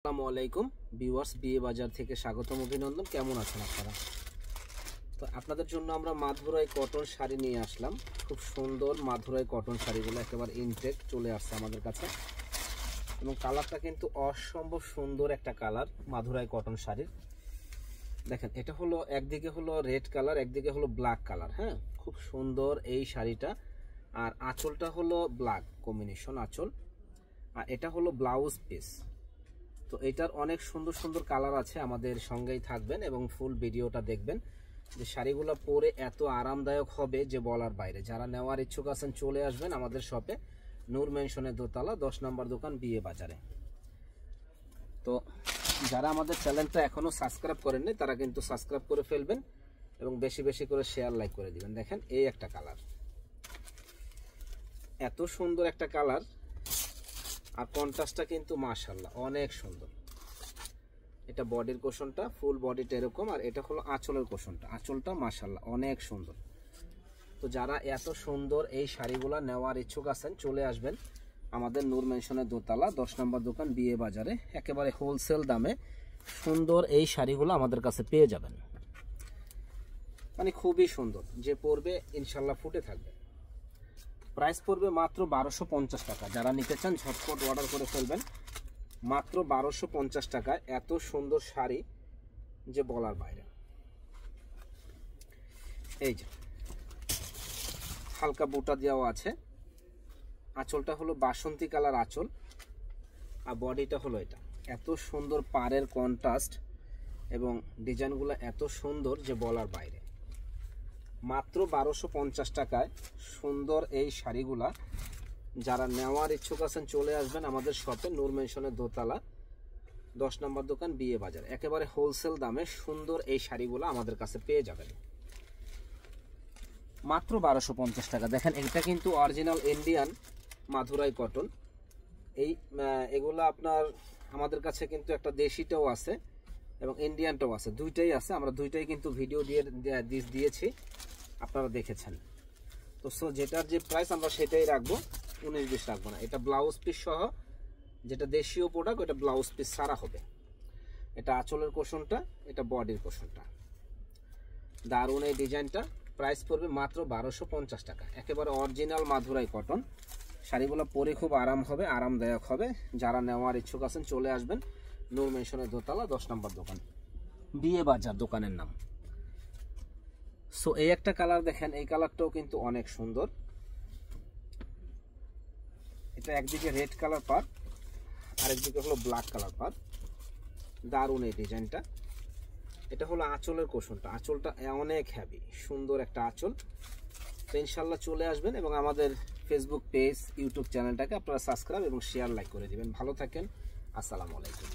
আসসালামু আলাইকুম ভিউয়ার্স, বিয়ে বাজার থেকে স্বাগতম, অভিনন্দন। কেমন আছেন আপনারা? তো আপনাদের জন্য আমরা মাধুরাই কটন শাড়ি নিয়ে আসলাম। খুব সুন্দর মাধুরাই কটন শাড়িগুলো একেবারে ইনটেক চলে আসছে আমাদের কাছে, এবং কালারটা কিন্তু অসম্ভব সুন্দর একটা কালার মাধুরাই কটন শাড়ির। দেখেন, এটা হলো একদিকে হলো রেড কালার, একদিকে হলো ব্ল্যাক কালার। হ্যাঁ, খুব সুন্দর এই শাড়িটা। আর আঁচলটা হলো ব্ল্যাক কম্বিনেশন আঁচল, আর এটা হলো ব্লাউজ পিস। তো এটার অনেক সুন্দর সুন্দর কালার আছে, আমাদের সঙ্গেই থাকবেন এবং ফুল ভিডিওটা দেখবেন। যে শাড়িগুলো পরে এত আরামদায়ক হবে যে বলার বাইরে। যারা নেওয়ার ইচ্ছুক আছেন চলে আসবেন আমাদের শপে, নূর মেনশনের দোতলা 10 নম্বর দোকান, বিয়ে বাজারে। তো যারা আমাদের চ্যানেলটা এখনো সাবস্ক্রাইব করেননি তারা কিন্তু সাবস্ক্রাইব করে ফেলবেন এবং বেশি বেশি করে শেয়ার লাইক করে দিবেন। দেখেন, এই একটা কালার, এত সুন্দর একটা কালার, আর কন্ট্রাস্টটা কিন্তু মাশাআল্লাহ অনেক সুন্দর। এটা বডির কোশনটা, ফুল বডিটা এরকম, আর এটা হলো আঁচলের কোশনটা। আঁচলটা মাশাআল্লাহ অনেক সুন্দর। তো যারা এত সুন্দর এই শাড়িগুলো নেওয়ার ইচ্ছুক আছেন চলে আসবেন আমাদের নূর মেনশনের দোতলা 10 নম্বর দোকান, বিয়ে বাজারে। একেবারে হোলসেল দামে সুন্দর এই শাড়িগুলো আমাদের কাছে পেয়ে যাবেন। মানে খুবই সুন্দর, যে পরবে ইনশাল্লাহ ফুটে থাকবে। প্রাইস পড়বে মাত্র 1250 টাকা। যারা নিতে চান ঝটপট অর্ডার করে ফেলবেন, মাত্র 1250 টাকায় এত সুন্দর শাড়ি যে বলার বাইরে। এই যে হালকা বুটা দেওয়া আছে, আঁচলটা হলো বাসন্তী কালার আঁচল, আর বডিটা হলো এটা। এত সুন্দর পাড়ের কন্ট্রাস্ট এবং ডিজাইনগুলো এত সুন্দর যে বলার বাইরে। মাত্র 1250 টাকায় সুন্দর এই শাড়িগুলা যারা নেওয়ার ইচ্ছুক আছেন চলে আসবেন আমাদের শপে, নূর মেনশনের দোতলা 10 নম্বর দোকান, বিয়ে বাজার। একেবারে হোলসেল দামে সুন্দর এই শাড়িগুলো আমাদের কাছে পেয়ে যাবেন মাত্র 1250 টাকা। দেখেন, এটা কিন্তু অরিজিনাল ইন্ডিয়ান মাধুরাই কটন। এগুলো আপনার আমাদের কাছে কিন্তু একটা দেশিটাও আছে এবং ইন্ডিয়ানটাও আছে, দুইটাই আছে। আমরা দুইটাই কিন্তু ভিডিও দিয়েছি, আপনারা দেখেছেন। তো যেটার যে প্রাইস আমরা সেটাই রাখবো, 19-20 রাখবো না। এটা ব্লাউজ পিস সহ, যেটা দেশীয় প্রোডাক্ট ওটা ব্লাউজ পিস সারা হবে। এটা আঁচলের কোশনটা, এটা বডির কোশনটা। দারুণ এই ডিজাইনটা। প্রাইস পড়বে মাত্র 1250 টাকা। একেবারে অরিজিনাল মাধুরাই কটন শাড়িগুলো পরে খুব আরাম হবে, আরামদায়ক হবে। যারা নেওয়ার ইচ্ছুক আছেন চলে আসবেন নূর মেনশনের দোতলা 10 নম্বর দোকান, বিয়ে বাজার দোকানের নাম। সো এই একটা কালার দেখেন, এই কালারটাও কিন্তু অনেক সুন্দর। এটা একদিকে রেড কালার পার, আরেকদিকে হলো ব্ল্যাক কালার পার। দারুণ এই ডিজাইনটা। এটা হলো আঁচলের কোশনটা, আঁচলটা অনেক হ্যাভি সুন্দর একটা আঁচল। তো ইনশাল্লাহ চলে আসবেন এবং আমাদের ফেসবুক পেজ, ইউটিউব চ্যানেলটাকে আপনারা সাবস্ক্রাইব এবং শেয়ার লাইক করে দিবেন। ভালো থাকেন, আসসালামু আলাইকুম।